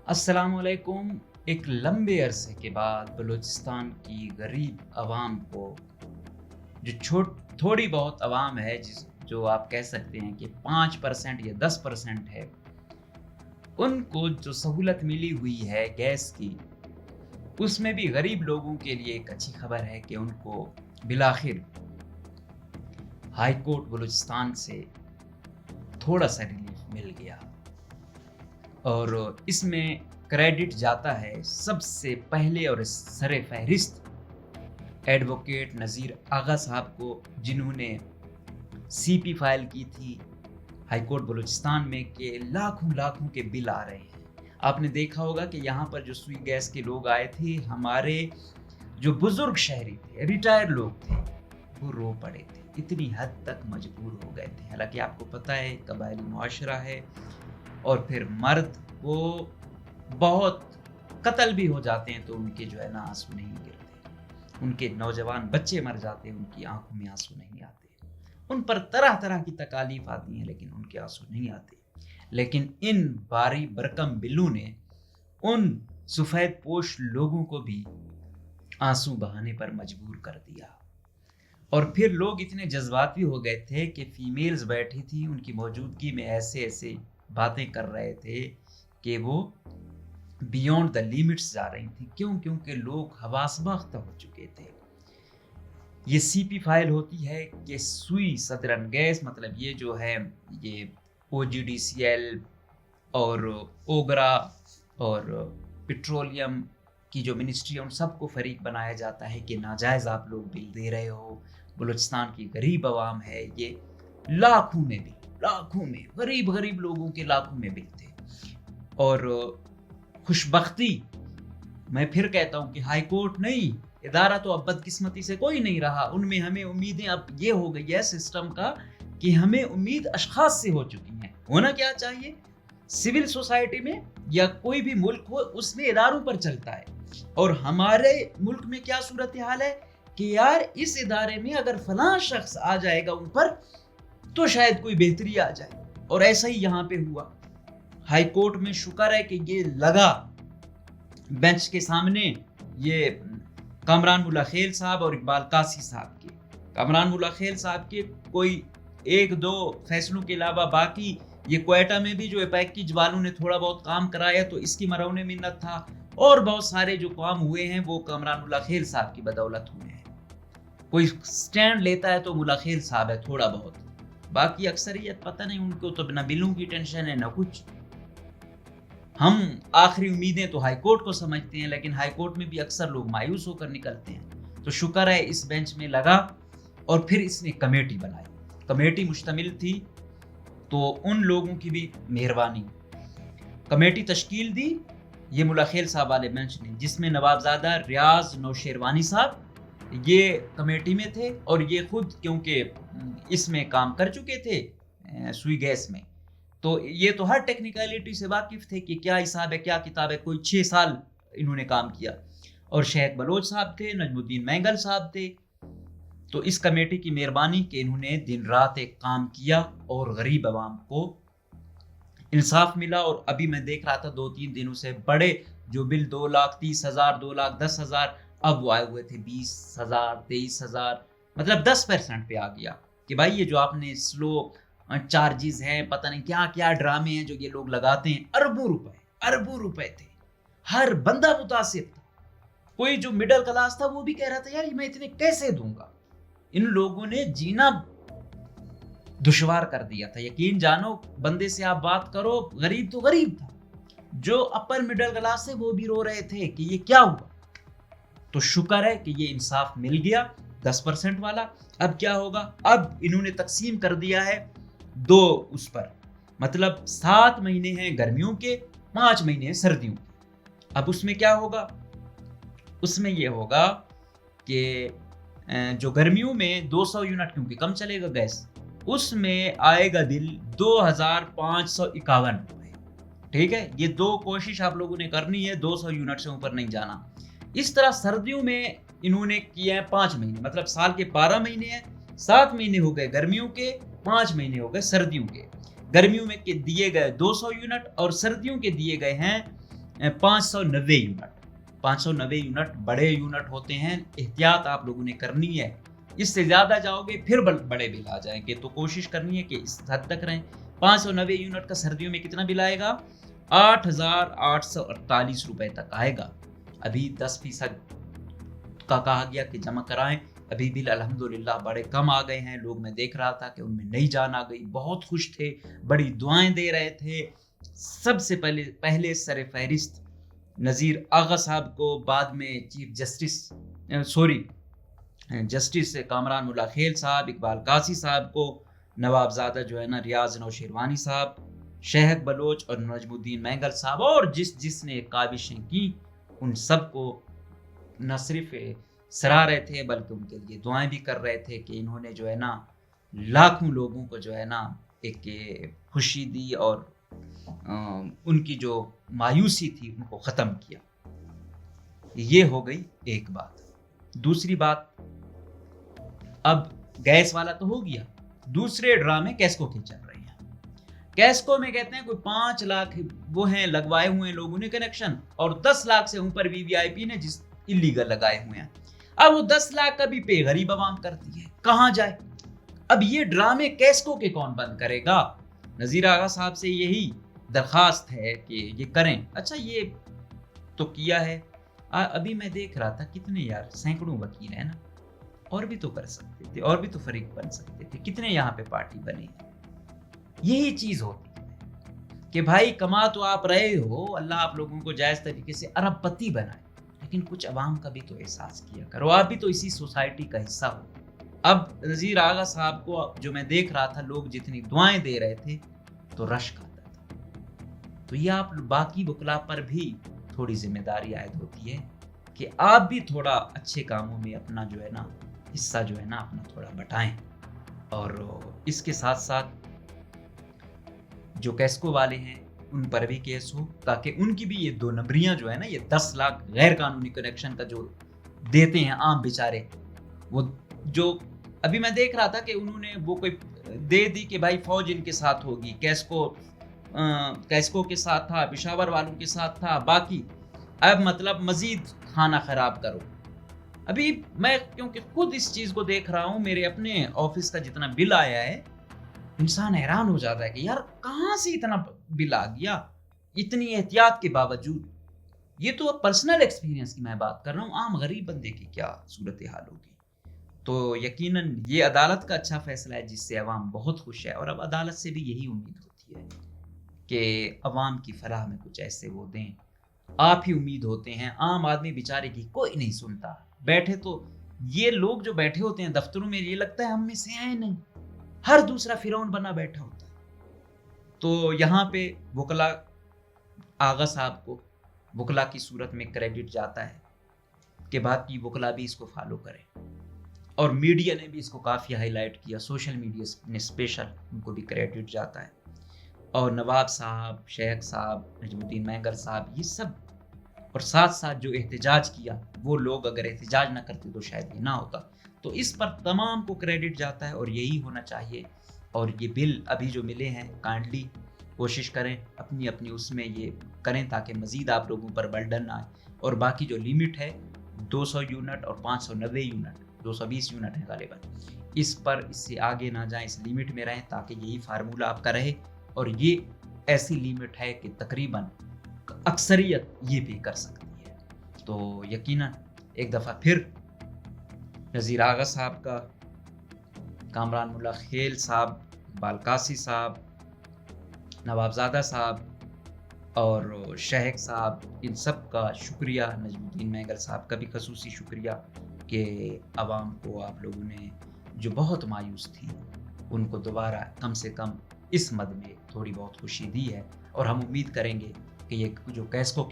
अस्सलाम वालेकुम। एक लंबे अरसे के बाद बलूचिस्तान की गरीब आवाम को जो थोड़ी बहुत आवाम है जो आप कह सकते हैं कि 5% या 10% है, उनको जो सहूलत मिली हुई है गैस की, उसमें भी गरीब लोगों के लिए एक अच्छी खबर है कि उनको बिलाखिर हाई कोर्ट बलूचिस्तान से थोड़ा सा रिलीफ मिल गया। और इसमें क्रेडिट जाता है सबसे पहले और सरे फहरिस्त एडवोकेट नज़ीर आगा साहब को, जिन्होंने सीपी फाइल की थी हाई कोर्ट बलूचिस्तान में कि लाखों लाखों के बिल आ रहे हैं। आपने देखा होगा कि यहाँ पर जो सुई गैस के लोग आए थे, हमारे जो बुजुर्ग शहरी थे, रिटायर्ड लोग थे, वो रो पड़े थे, इतनी हद तक मजबूर हो गए थे। हालांकि आपको पता है कबायली मुआशरा है, और फिर मर्द वो बहुत कत्ल भी हो जाते हैं तो उनके जो है ना आंसू नहीं गिरते, उनके नौजवान बच्चे मर जाते हैं, उनकी आंखों में आंसू नहीं आते, उन पर तरह तरह की तकालीफ आती हैं लेकिन उनके आंसू नहीं आते। लेकिन इन बारी बरकम बिल्लू ने उन सफेद पोश लोगों को भी आंसू बहाने पर मजबूर कर दिया। और फिर लोग इतने जज्बाती हो गए थे कि फीमेल्स बैठी थी उनकी मौजूदगी में, ऐसे ऐसे बातें कर रहे थे कि वो बियॉन्ड द लिमिट्स जा रही थी। क्यों? क्योंकि लोग हवासबाख्त हो चुके थे। ये सीपी फाइल होती है कि सुई सदरन गैस, मतलब ये जो है ये OGDCL और ओगरा और पेट्रोलियम की जो मिनिस्ट्री है, उन सबको फरीक बनाया जाता है कि नाजायज़ आप लोग बिल दे रहे हो। बलूचिस्तान की गरीब आवाम है, ये लाखों में बिल, लाखों में गरीब गरीब लोगों के लाखों में बिल थे। और खुशबख्ती, मैं फिर कहता हूँ कि हाई कोर्ट नहीं, इदारा तो अब बदकिस्मती से कोई नहीं रहा। उनमें हमें उम्मीदें अब ये हो गई है सिस्टम का कि हमें उम्मीद अशखास से हो चुकी है। होना क्या चाहिए, सिविल सोसाइटी में या कोई भी मुल्क हो, उसमें इदारों पर चलता है। और हमारे मुल्क में क्या सूरत हाल है कि यार इस इदारे में अगर फलां शख्स आ जाएगा उन पर तो शायद कोई बेहतरी आ जाए। और ऐसा ही यहाँ पे हुआ। हाई कोर्ट में शुक्र है कि ये लगा बेंच के सामने, ये कामरान मुल्ला खेल साहब और इकबाल कासी साहब के, कामरान मुल्ला खेल साहब के कोई एक दो फैसलों के अलावा बाकी ये क्वेटा में भी जो पैकेज वालों ने थोड़ा बहुत काम कराया तो इसकी मरौने मिन्नत था। और बहुत सारे जो काम हुए हैं वो कामरान मुल्ला खेल साहब की बदौलत हुए हैं। कोई स्टैंड लेता है तो मुल्ला खेल साहब है थोड़ा बहुत, बाकी अक्सरियत पता नहीं, उनको तो बिना बिलों की टेंशन है ना कुछ। हम आखिरी उम्मीदें तो हाई कोर्ट को समझते हैं, लेकिन हाई कोर्ट में भी अक्सर लोग मायूस होकर निकलते हैं। तो शुक्र है इस बेंच में लगा। और फिर इसने कमेटी बनाई, कमेटी मुश्तमिल थी तो उन लोगों की भी मेहरबानी, कमेटी तश्कील दी ये मुल्ला खेल साहब वाले बेंच ने, जिसमें नवाबजादा रियाज नौशेरवानी साहब ये कमेटी में थे। और ये खुद क्योंकि इसमें काम कर चुके थे सुई गैस में, तो ये तो हर टेक्निकलिटी से वाकिफ थे कि क्या हिसाब है क्या किताब है। कोई 6 साल इन्होंने काम किया। और शेख बलोच साहब थे, नजमुद्दीन मैंगल साहब थे। तो इस कमेटी की मेहरबानी कि इन्होंने दिन रात एक काम किया और गरीब आवाम को इंसाफ मिला। और अभी मैं देख रहा था 2-3 दिनों से बड़े जो बिल 2,30,000 2,10,000, अब वो आए हुए थे 20,000 23,000, मतलब 10% पे आ गया कि भाई ये जो आपने स्लो चार्जेस हैं, पता नहीं क्या क्या ड्रामे हैं जो ये लोग लगाते हैं। अरबों रुपए थे, हर बंदा मुतासिर था। कोई जो मिडिल क्लास था वो भी कह रहा था यार मैं इतने कैसे दूंगा। इन लोगों ने जीना दुश्वार कर दिया था। यकीन जानो, बंदे से आप बात करो, गरीब तो गरीब था, जो अपर मिडिल क्लास है वो भी रो रहे थे कि ये क्या हुआ। तो शुक्र है कि ये इंसाफ मिल गया 10% वाला। अब क्या होगा, अब इन्होंने तकसीम कर दिया है 2 उस पर, मतलब 7 महीने हैं गर्मियों के, 5 महीने हैं सर्दियों के। अब उसमें क्या होगा, उसमें ये होगा कि जो गर्मियों में 200 यूनिट क्योंकि कम चलेगा गैस, उसमें आएगा बिल 2,551 रुपए। ठीक है, ये 2 कोशिश आप लोगों ने करनी है, 200 यूनिट से ऊपर नहीं जाना। इस तरह सर्दियों में इन्होंने किए हैं 5 महीने, मतलब साल के 12 महीने हैं, 7 महीने हो गए गर्मियों के, 5 महीने हो गए सर्दियों के। गर्मियों में के दिए गए 200 यूनिट और सर्दियों के दिए गए हैं 590 यूनिट। 590 यूनिट बड़े यूनिट होते हैं, एहतियात आप लोगों ने करनी है। इससे ज़्यादा जाओगे फिर बड़े बिल आ जाएंगे, तो कोशिश करनी है कि इस हद तक रहें। 590 यूनिट का सर्दियों में कितना बिल आएगा? 8,848 रुपए तक आएगा। अभी 10% का कहा गया कि जमा कराएं। अभी बिल अल्हम्दुलिल्लाह बड़े कम आ गए हैं। लोग, मैं देख रहा था कि उनमें नई जान आ गई, बहुत खुश थे, बड़ी दुआएं दे रहे थे। सबसे पहले सर फहरिस्त नज़ीर आगा साहब को, बाद में चीफ जस्टिस कामरान मुल्ला खेल साहब, इकबाल कासी साहब को, नवाबजादा जो है ना रियाज नौशेरवानी साहब, शहक बलोच और नजमुद्दीन मैंगल साहब, और जिसने काविशें की उन सबको न सिर्फ सराह रहे थे बल्कि उनके लिए दुआएं भी कर रहे थे कि इन्होंने जो है ना लाखों लोगों को जो है ना एक खुशी दी और उनकी जो मायूसी थी उनको ख़त्म किया। ये हो गई एक बात। दूसरी बात, अब गैस वाला तो हो गया, दूसरे ड्रामे कैस्को के चल रहे हैं। कैस्को में कहते हैं कोई 5 लाख वो हैं लगवाए हुए हैं लोगों ने कनेक्शन, और 10 लाख से ऊपर वीवीआईपी ने जिस इलीगल लगाए हुए हैं। अब वो 10 लाख का भी पे गरीब आवाम करती है, कहाँ जाए? अब ये ड्रामे कैस्को के कौन बंद करेगा? नज़ीर आगा साहब से यही दरखास्त है कि ये करें। अच्छा, ये तो किया है। अभी मैं देख रहा था कितने यार सैकड़ों वकील हैं ना, और भी तो कर सकते थे, और भी तो फरीक बन सकते थे। कितने यहाँ पे पार्टी बने हैं। यही चीज होती है कि भाई कमा तो आप रहे हो, अल्लाह आप लोगों को जायज तरीके से अरबपति बनाए, लेकिन कुछ अवाम का भी तो एहसास किया करो। आप भी तो इसी सोसाइटी का हिस्सा हो। अब नज़ीर आगा साहब को जो मैं देख रहा था, लोग जितनी दुआएं दे रहे थे तो रश्क आता था। तो ये आप बाकी वकला पर भी थोड़ी जिम्मेदारी आयद होती है कि आप भी थोड़ा अच्छे कामों में अपना जो है ना हिस्सा जो है ना अपना थोड़ा बटाएं। और इसके साथ साथ जो कैस्को वाले हैं उन पर भी केस हो, ताकि उनकी भी ये 2 नंबरियां जो है ना, ये 10 लाख गैर कानूनी कनेक्शन का जो देते हैं आम बेचारे, वो जो अभी मैं देख रहा था कि उन्होंने वो कोई दे दी कि भाई फौज इनके साथ होगी, कैस्को के साथ था, पेशावर वालों के साथ था, बाकी अब मतलब मजीद खाना खराब करो। अभी मैं क्योंकि खुद इस चीज को देख रहा हूँ, मेरे अपने ऑफिस का जितना बिल आया है, इंसान हैरान हो जाता है कि यार कहाँ से इतना बिल आ गया, इतनी एहतियात के बावजूद। ये तो पर्सनल एक्सपीरियंस की मैं बात कर रहा हूँ, आम गरीब बंदे की क्या सूरत हाल होगी। तो यकीनन ये अदालत का अच्छा फैसला है जिससे अवाम बहुत खुश है, और अब अदालत से भी यही उम्मीद होती है कि अवाम की फलाह में कुछ ऐसे वो दें। आप ही उम्मीद होते हैं, आम आदमी बेचारे की कोई नहीं सुनता। बैठे तो ये लोग जो बैठे होते हैं दफ्तरों में, ये लगता है हम में से आए नहीं, हर दूसरा फिरौन बना बैठा होता है। तो यहाँ पे वकला आगा साहब को वकला की सूरत में क्रेडिट जाता है कि बाकी वकला भी इसको फॉलो करें, और मीडिया ने भी इसको काफ़ी हाईलाइट किया, सोशल मीडिया ने स्पेशल उनको भी क्रेडिट जाता है। और नवाब साहब, शेख साहब, नजमुद्दीन मैंगल साहब, ये सब, और साथ साथ जो एहतजाज किया वो लोग, अगर एहतजाज ना करते तो शायद ये ना होता। तो इस पर तमाम को क्रेडिट जाता है और यही होना चाहिए। और ये बिल अभी जो मिले हैं, काइंडली कोशिश करें अपनी अपनी उसमें ये करें ताकि मज़ीद आप लोगों पर बर्डन ना आए। और बाकी जो लिमिट है 200 यूनिट और 590 यूनिट, 220 यूनिट है गालिबन, इस पर इससे आगे ना जाएं, इस लिमिट में रहें ताकि यही फार्मूला आपका रहे। और ये ऐसी लिमिट है कि तकरीबन अक्सरियत ये भी कर सकती है। तो यकीनन एक दफ़ा फिर नज़ीर आगा साहब का, कामरान मुल्ला खेल साहब, इकबाल कासी साहब, नवाबजादा साहब और शहक साहब, इन सब का शुक्रिया, नजमुद्दीन मैंगल साहब का भी खसूसी शुक्रिया कि आवाम को आप लोगों ने जो बहुत मायूस थी उनको दोबारा कम से कम इस मद में थोड़ी बहुत खुशी दी है। और हम उम्मीद करेंगे कि ये जो कैस्को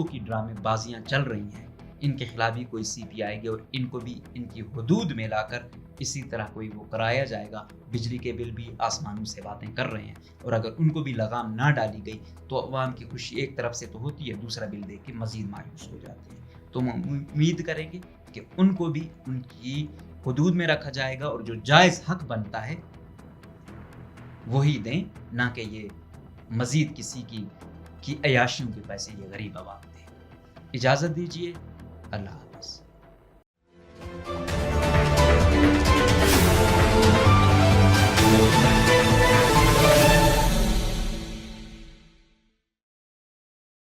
की ड्रामेबाजियाँ चल रही हैं, इनके खिलाफ भी कोई CP आएगी और इनको भी इनकी हुदूद में लाकर इसी तरह कोई वो कराया जाएगा। बिजली के बिल भी आसमानों से बातें कर रहे हैं, और अगर उनको भी लगाम ना डाली गई तो अवाम की खुशी एक तरफ से तो होती है, दूसरा बिल देख के मज़ीद मायूस हो जाते हैं। तो हम उम्मीद करेंगे कि उनको भी उनकी हुदूद में रखा जाएगा और जो जायज़ हक बनता है वही दें, ना कि ये मज़ीद किसी की کی عیاشیوں کے پیسے یہ غریب عوام دے. اجازت دیجیے. اللہ حافظ.